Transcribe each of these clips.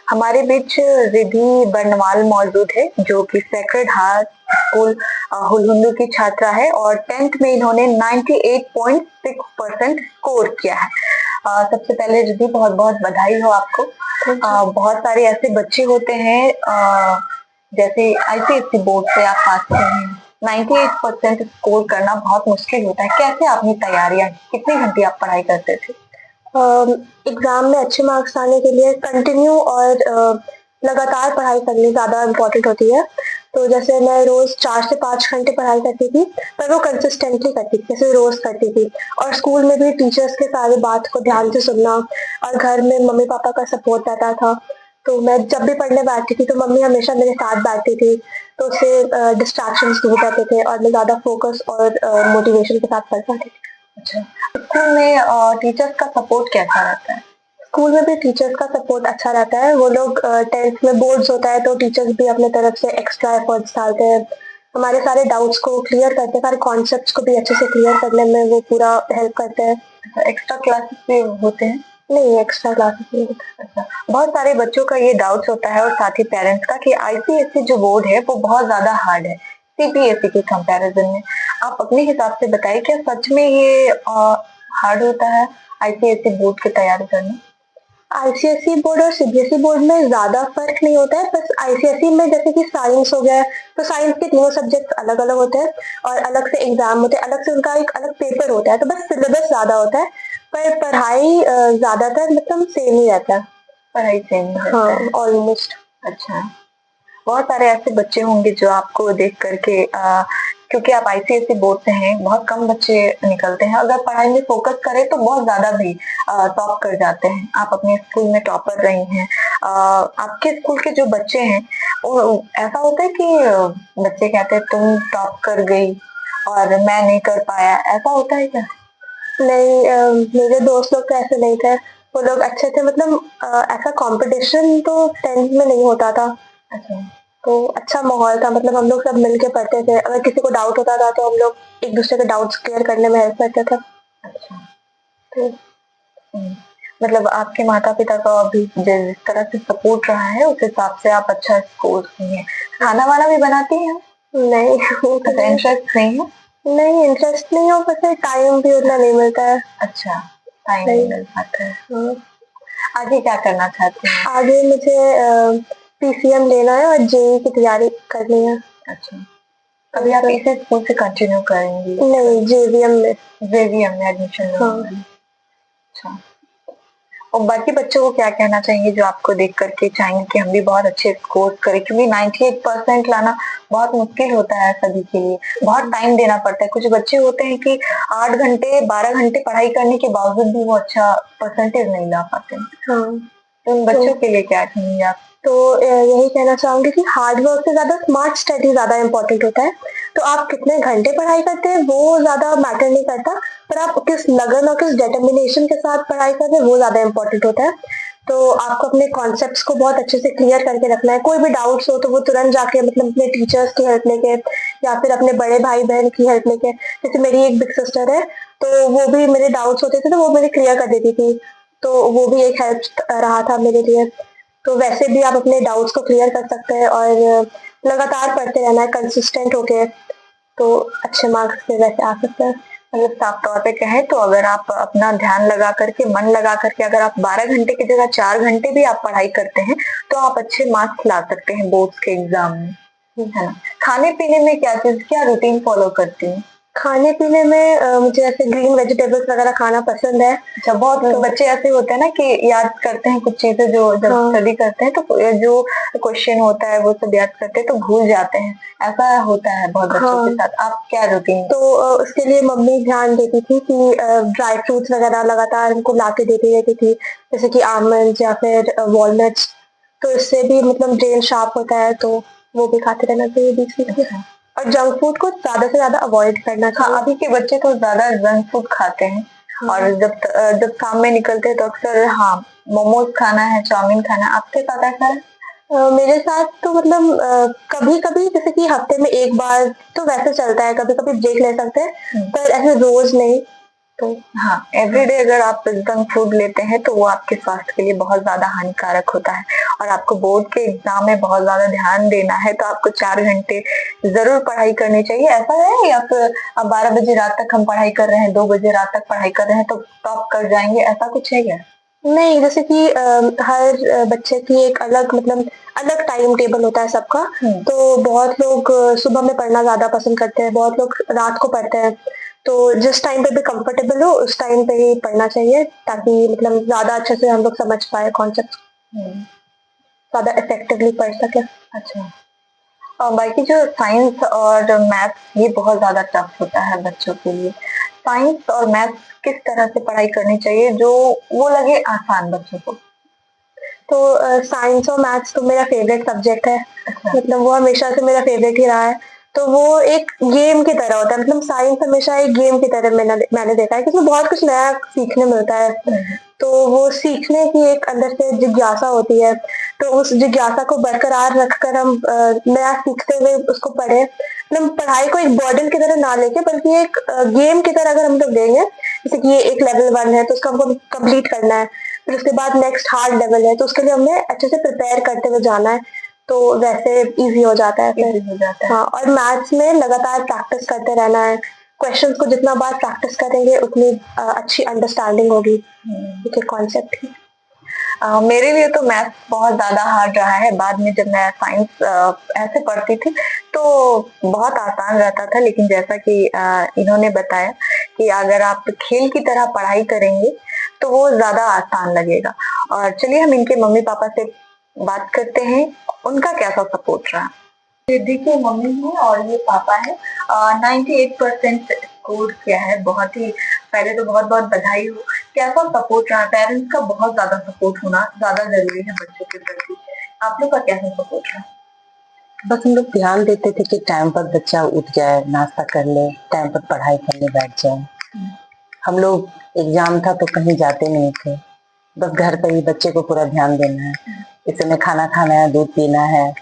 हमारे बीच रिद्धि बर्नवाल मौजूद है जो कि सेक्रेड हार्ट स्कूल हुलहुंडू की छात्रा है और 10th में इन्होंने 98.6% स्कोर किया है। सबसे पहले रिद्धि बहुत बहुत बधाई हो आपको। बहुत सारे ऐसे बच्चे होते हैं जैसे आईसीएसई बोर्ड से आप पास हुए हैं, 98% स्कोर करना बहुत मुश्किल होता है। कैसे आपने तैयारियां, कितने घंटे आप पढ़ाई करते थे? एग्जाम में अच्छे मार्क्स आने के लिए कंटिन्यू और लगातार पढ़ाई करनी ज़्यादा इम्पोर्टेंट होती है। तो जैसे मैं रोज 4 से 5 घंटे पढ़ाई करती थी, पर वो कंसिस्टेंटली करती थी, जैसे रोज करती थी। और स्कूल में भी टीचर्स के सारी बात को ध्यान से सुनना और घर में मम्मी पापा का सपोर्ट रहता था। तो मैं जब भी पढ़ने बैठती थी तो मम्मी हमेशा मेरे साथ बैठती थी, तो उससे डिस्ट्रैक्शंस दूर रहते थे और मैं ज़्यादा फोकस और मोटिवेशन के साथ पढ़ पाती थी। अच्छा, स्कूल में टीचर्स का सपोर्ट कैसा रहता है? स्कूल में भी टीचर्स का सपोर्ट अच्छा रहता है। वो लोग 10th में बोर्ड्स होता है तो टीचर्स भी अपने तरफ से एक्स्ट्रा एफर्ट्स डालते हैं, हमारे सारे डाउट्स को क्लियर करते हैं, सारे कॉन्सेप्ट्स को भी अच्छे से क्लियर करने में वो पूरा हेल्प करते हैं। एक्स्ट्रा क्लासेस भी होते हैं? नहीं, एक्स्ट्रा क्लासेस नहीं होता। अच्छा, बहुत सारे बच्चों का ये डाउट्स होता है और साथ ही पेरेंट्स का कि आईसीएसई जो बोर्ड है वो बहुत ज्यादा हार्ड है सीबीएसई के कंपैरिजन में। आप अपने हिसाब से बताइए, क्या सच में ये हार्ड होता है आईसीएसई बोर्ड की तैयारी करना? आईसीएसई बोर्ड और सीबीएसई बोर्ड में ज्यादा फर्क नहीं होता है। बस आईसीएसई में जैसे कि साइंस हो गया, तो साइंस के तीनों सब्जेक्ट अलग अलग होते हैं और अलग से एग्जाम होते हैं, अलग से उनका एक अलग पेपर होता है। तो बस सिलेबस ज्यादा होता है, पर पढ़ाई ज्यादातर मतलब सेम ही रहता है। पढ़ाई सेम रहता हाँ, है ऑलमोस्ट। अच्छा, बहुत सारे ऐसे बच्चे होंगे जो आपको देख करके क्योंकि आप आईसीएसई बोर्ड से हैं, बहुत कम बच्चे निकलते हैं। अगर पढ़ाई में फोकस करें तो बहुत ज्यादा भी टॉप कर जाते हैं। आप अपने स्कूल में टॉपर रही हैं। आपके स्कूल के जो बच्चे हैं वो ऐसा होता है कि बच्चे कहते हैं तुम टॉप कर गई और मैं नहीं कर पाया, ऐसा होता है क्या? नहीं, मेरे दोस्त लोग तो ऐसे नहीं थे। वो लोग अच्छे थे, मतलब ऐसा कंपटीशन तो 10th में नहीं होता था। अच्छा, तो अच्छा माहौल था, मतलब हम लोग सब मिलके पढ़ते थे। अगर किसी को डाउट होता था तो हम लोग एक दूसरे के डाउट्स क्लियर करने में हेल्प करते थे। अच्छा, तो मतलब आपके माता पिता का अभी जिस तरह से सपोर्ट रहा है उस हिसाब से आप अच्छा स्कोर की हैं। खाना वाना भी बनाती हैं? नहीं, इंटरेस्ट नहीं है? नहीं, इंटरेस्ट नहीं हो, बस टाइम भी उतना नहीं मिलता है। अच्छा, टाइम नहीं मिल पाता है। हाँ। आगे क्या करना चाहती हैं? आगे मुझे पीसीएम लेना है और जेईई की तैयारी करनी है। अच्छा, अभी आप इसी स्कूल से कंटिन्यू करेंगी? नहीं, जेवीएम में एडमिशन हाँ। अच्छा, और बाकी बच्चों को क्या कहना चाहेंगे जो आपको देख करके चाहेंगे कि हम भी बहुत अच्छे स्कोर करें? क्योंकि 98% लाना बहुत मुश्किल होता है सभी के लिए, बहुत टाइम देना पड़ता है। कुछ बच्चे होते हैं कि 8 घंटे 12 घंटे पढ़ाई करने के बावजूद भी वो अच्छा परसेंटेज नहीं ला पाते। हाँ, तो उन बच्चों के लिए क्या कहेंगे आप? तो यही कहना चाहूंगी कि हार्ड वर्क से ज्यादा स्मार्ट स्टडी ज्यादा इम्पोर्टेंट होता है। तो आप कितने घंटे पढ़ाई करते हैं वो ज्यादा मैटर नहीं करता, पर आप किस लगन और किस डिटर्मिनेशन के साथ पढ़ाई कर रहे हैं वो ज्यादा इम्पोर्टेंट होता है। तो आपको अपने कॉन्सेप्ट्स को बहुत अच्छे से क्लियर करके रखना है। कोई भी डाउट्स हो तो वो तुरंत जाके मतलब अपने टीचर्स की हेल्प लेके या फिर अपने बड़े भाई बहन की हेल्प लेके। जैसे मेरी एक बिग सिस्टर है, तो वो भी मेरे डाउट्स होते थे तो वो मेरे क्लियर कर देती थी, तो वो भी एक हेल्प रहा था मेरे लिए। तो वैसे भी आप अपने डाउट्स को क्लियर कर सकते हैं और लगातार पढ़ते रहना है कंसिस्टेंट होके, तो अच्छे मार्क्स से वैसे आ सकते हैं। मतलब साफ तौर पे कहें तो अगर आप अपना ध्यान लगा करके, मन लगा करके, अगर आप 12 घंटे की जगह 4 घंटे भी आप पढ़ाई करते हैं तो आप अच्छे मार्क्स ला सकते हैं बोर्ड्स के एग्जाम में, है ना? खाने पीने में क्या रूटीन फॉलो करती हैं? खाने पीने में मुझे ऐसे ग्रीन वेजिटेबल्स वगैरह खाना पसंद है। अच्छा, बहुत बच्चे ऐसे होते हैं ना कि याद करते हैं कुछ चीजें, जो जब स्टडी करते हैं तो जो क्वेश्चन होता है वो सब याद करते हैं तो भूल जाते हैं, ऐसा होता है बहुत बच्चों के साथ। आप क्या रूटीन? तो उसके लिए मम्मी ध्यान देती थी कि ड्राई फ्रूट्स वगैरह लगातार उनको ला के देती रहती थी, जैसे कि आमंड या फिर वॉलनट्स। तो इससे भी मतलब ब्रेन शार्प होता है, तो वो भी खाते रहना चाहिए बीच बीच में। और जंक फूड को ज्यादा से ज्यादा अवॉइड करना चाहिए। हाँ, अभी के बच्चे तो ज्यादा जंक फूड खाते हैं। हाँ। और जब शाम में निकलते हैं तो अक्सर हाँ मोमोज खाना है, चाउमीन खाना है। आपके साथ ऐसा है? मेरे साथ तो मतलब कभी कभी जैसे कि हफ्ते में एक बार तो वैसे चलता है, कभी कभी ब्रेक ले सकते हैं, पर ऐसे रोज नहीं। तो हाँ, एवरीडे अगर आप जंक फूड लेते हैं तो वो आपके स्वास्थ्य के लिए बहुत ज्यादा हानिकारक होता है। और आपको बोर्ड के एग्जाम में बहुत ज्यादा ध्यान देना है, तो आपको 4 घंटे जरूर पढ़ाई करनी चाहिए। ऐसा है या फिर अब 12 बजे रात तक हम पढ़ाई कर रहे हैं, 2 बजे रात तक पढ़ाई कर रहे हैं तो टॉप कर जाएंगे, ऐसा कुछ है क्या? नहीं, जैसे कि हर बच्चे की एक अलग मतलब अलग टाइम टेबल होता है सबका। तो बहुत लोग सुबह में पढ़ना ज़्यादा पसंद करते हैं, बहुत लोग रात को पढ़ते हैं। तो जिस टाइम पे भी कंफर्टेबल हो उस टाइम पे ही पढ़ना चाहिए, ताकि मतलब ज़्यादा अच्छे से हम लोग समझ पाएँ कॉन्सेप्ट, ज़्यादा इफेक्टिवली पढ़ सकें। अच्छा। और बाकी जो साइंस और मैथ्स ये बहुत ज्यादा टफ होता है बच्चों के लिए। साइंस और मैथ्स किस तरह से पढ़ाई करनी चाहिए जो वो लगे आसान बच्चों को? तो साइंस और मैथ्स तो मेरा फेवरेट सब्जेक्ट है। अच्छा। मतलब वो हमेशा से मेरा फेवरेट ही रहा है। तो वो एक गेम की तरह होता है, मतलब साइंस हमेशा एक गेम की तरह मैंने देखा है कि उसमें बहुत कुछ नया सीखने मिलता है। तो वो सीखने की एक अंदर से जिज्ञासा होती है, तो उस जिज्ञासा को बरकरार रखकर हम नया सीखते हुए उसको पढ़ें। मतलब पढ़ाई को एक बर्डन की तरह ना लेके, बल्कि एक गेम की तरह अगर हम लोग लेंगे, जैसे कि ये एक लेवल 1 है तो उसको हमको कंप्लीट करना है, फिर उसके बाद नेक्स्ट हार्ड लेवल है तो उसके लिए हमें अच्छे से प्रिपेयर करते हुए जाना है। तो वैसे इजी हो जाता है फिर। हो जाता है। हाँ, और मैथ्स में लगातार प्रैक्टिस करते रहना है। क्वेश्चंस को जितना बार प्रैक्टिस करेंगे उतनी अच्छी अंडरस्टैंडिंग होगी एक कॉन्सेप्ट की। मेरे लिए तो मैथ्स बहुत ज्यादा हार्ड रहा है। बाद में जब मैं साइंस ऐसे पढ़ती थी तो बहुत आसान रहता था, लेकिन जैसा कि इन्होंने बताया कि अगर आप खेल की तरह पढ़ाई करेंगे तो वो ज्यादा आसान लगेगा। और चलिए हम इनके मम्मी पापा से बात करते हैं, उनका कैसा सपोर्ट रहा। देखिए मम्मी है और ये पापा है। 98% स्कोर किया है, बहुत ही पहले तो बहुत बहुत बधाई हो। कैसा सपोर्ट रहा? पेरेंट्स का बहुत ज्यादा सपोर्ट होना ज्यादा जरूरी है बच्चों के प्रति। आप लोग का कैसा सपोर्ट रहा? बस हम लोग ध्यान देते थे कि टाइम पर बच्चा उठ जाए, नाश्ता कर ले, टाइम पर पढ़ाई करने बैठ जाए। हम लोग एग्जाम था तो कहीं जाते नहीं थे, बस घर पर ही बच्चे को पूरा ध्यान देना है, इस समय खाना खाना है, दूध पीना है।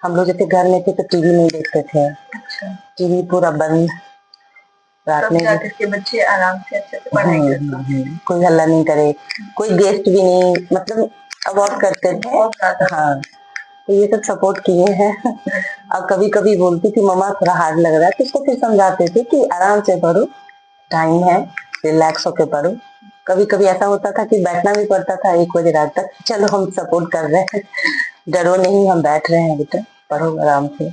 हम लोग जैसे घर में थे तो टीवी नहीं देखते थे। अच्छा। टीवी पूरा बंद, रात में जाकर के बच्चे आराम से अच्छे से पढ़ाई करते। कोई हल्ला नहीं करे, कोई गेस्ट भी नहीं, मतलब अवॉइड करते थे। हाँ, तो ये सब सपोर्ट किए हैं। अब कभी कभी बोलती थी मम्मा थोड़ा हार्ड लग रहा है, तो उसको फिर समझाते थे कि आराम से पढ़ो, टाइम है, रिलैक्स होके पढ़ो। कभी कभी ऐसा होता था कि बैठना भी पड़ता था 1 बजे रात तक, चलो हम सपोर्ट कर रहे हैं, डरो नहीं, हम बैठ रहे हैं बेटा, पढ़ो आराम से।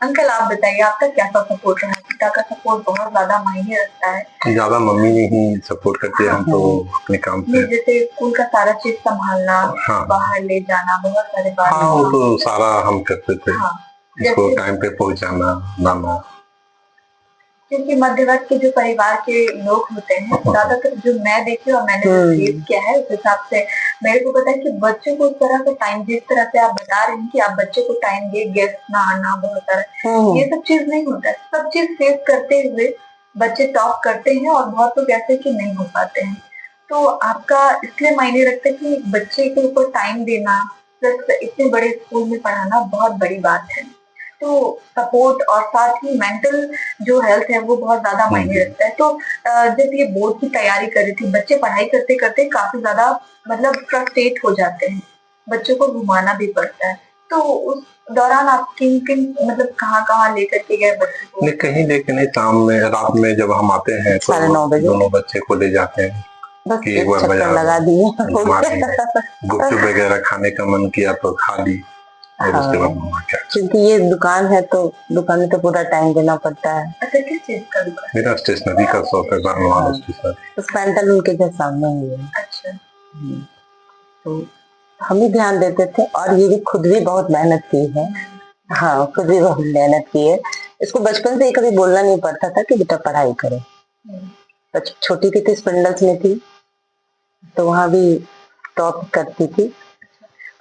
अंकल आप बताइए आपका कैसा सपोर्ट रहा? पिता का सपोर्ट बहुत ज्यादा मायने रखता है। ज्यादा मम्मी ने ही सपोर्ट करती है, हम तो अपने काम पे। जैसे स्कूल का सारा चीज संभालना, हाँ, बाहर ले जाना, बहुत सारे बात। हाँ, वो तो सारा हम करते थे। हाँ, इसको टाइम पे पहुंचाना, लाना। क्योंकि मध्य वर्ग के जो परिवार के लोग होते हैं, ज्यादातर जो मैं देखी और मैंने जो फेस किया है उस हिसाब से मेरे को पता है कि बच्चों को उस तरह से टाइम, जिस तरह से आप बता रहे हैं कि आप बच्चे को टाइम दे, गेस्ट ना आना, बहुत सारा ये सब चीज नहीं होता है। सब चीज फेस करते हुए बच्चे टॉप करते हैं और बहुत लोग ऐसे कि नहीं हो पाते हैं। तो आपका इसलिए मायने रखता है कि बच्चे के ऊपर टाइम देना प्लस इतने बड़े स्कूल में पढ़ाना बहुत बड़ी बात है। तो सपोर्ट और साथ ही मेंटल जो हेल्थ है वो बहुत ज्यादा मायने रखता है। तो जब ये बोर्ड की तैयारी कर रही थी, बच्चे पढ़ाई करते करते काफी ज्यादा मतलब फ्रस्ट्रेट हो जाते हैं, बच्चों को घुमाना भी पड़ता है। तो उस दौरान आप किन किन मतलब कहाँ लेकर के गए बच्चे को? नहीं, कहीं लेके नहीं, शाम में रात में जब हम आते हैं तो 9:30 बजे दोनों बच्चे को ले जाते हैं बस कि एक बार चक्कर लगा दिए। गुपचुप वगैरह खाने का मन किया तो खा ली। और उसके बाद क्योंकि ये दुकान है तो दुकान में तो पूरा टाइम देना पड़ता है। अच्छा, किस चीज का दुकान? मेरा स्टेशनरी का शॉप है, बानवाल स्टेशनरी। उस पैंटालून के जैसे सामने ही है। अच्छा। तो हम ही ध्यान देते थे और ये भी खुद भी बहुत मेहनत की है। हाँ, खुद भी बहुत मेहनत की है। इसको बचपन से ही कभी बोलना नहीं पड़ता था कि बेटा पढ़ाई करो। छोटी थी तो स्पिंडल्स में थी तो वहां भी टॉप करती थी।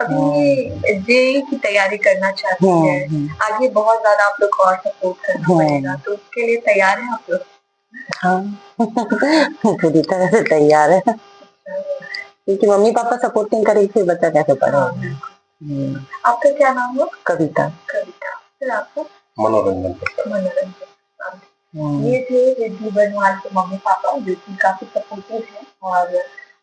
अभी जेई की तैयारी करना चाहती है, आगे बहुत ज्यादा आप लोग को और सपोर्ट करना पड़ेगा, तो उसके लिए तैयार है आप लोग? हाँ, पूरी तरह से तैयार है, क्योंकि मम्मी पापा सपोर्ट नहीं करेंगे फिर बच्चा कैसे पढ़ेगा। आपका क्या नाम है? कविता। कविता। फिर आपको? मनोरंजन। मनोरंजन। ये थे रिद्धि बरनवाल के मम्मी पापा जो कि काफी सपोर्टिव है। और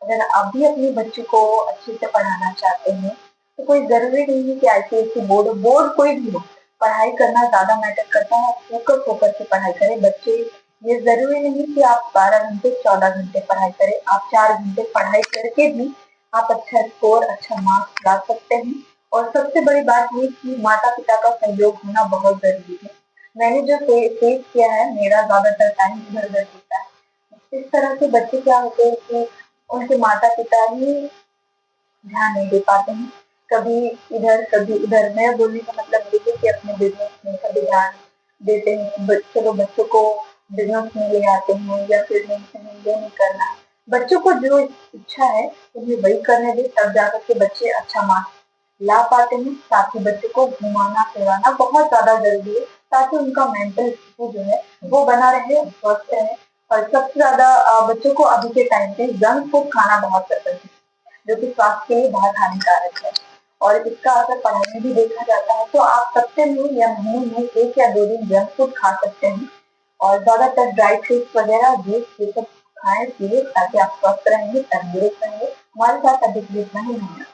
अगर आप भी अपने बच्चे को अच्छे से पढ़ाना चाहते हैं तो कोई जरूरी नहीं है कि आईसीएसई बोर्ड बोर्ड कोई भी हो, पढ़ाई करना ज्यादा मैटर करता है। फोकस होकर के पढ़ाई करें बच्चे। ये जरूरी नहीं कि आप 12 घंटे 14 घंटे पढ़ाई करें, आप 4 घंटे पढ़ाई करके भी आप अच्छा स्कोर अच्छा मार्क्स ला सकते हैं। और सबसे बड़ी बात ये कि माता पिता का सहयोग होना बहुत जरूरी है। मैंने जो फेस किया है, मेरा ज्यादातर टाइम इधर उधर होता है। इस तरह से बच्चे क्या होते हैं कि उनके माता पिता ही ध्यान नहीं दे पाते हैं, कभी इधर कभी उधर। मैं बोलने का मतलब ये है कि अपने बिजनेस में कभी ध्यान देते हैं कि चलो बच्चों को बिजनेस में ले आते हैं, या फिर नहीं ये नहीं करना है। बच्चों को जो इच्छा है उन्हें वही करने दे, तब जाकर के बच्चे अच्छा मार्क्स ला पाते हैं। साथ ही बच्चों को घुमाना फिराना बहुत ज्यादा जरूरी है, ताकि उनका मेंटल स्थिति जो है वो बना रहे, स्वस्थ रहे। और सबसे ज्यादा बच्चों को अभी के टाइम पे जंक फूड खाना बहुत पसंद है, जो कि स्वास्थ्य के लिए बहुत हानिकारक है। और इसका असर पढ़ाई में भी देखा जाता है। तो आप सप्ताह में या महीने में 1 या 2 दिन जंक फूड खा सकते हैं, और ज्यादातर ड्राई फ्रूट्स वगैरह जूस ये सब खाएं पिए, ताकि आप स्वस्थ रहेंगे, तंदुरुस्त रहेंगे। हमारे साथ अभी इतना ही है।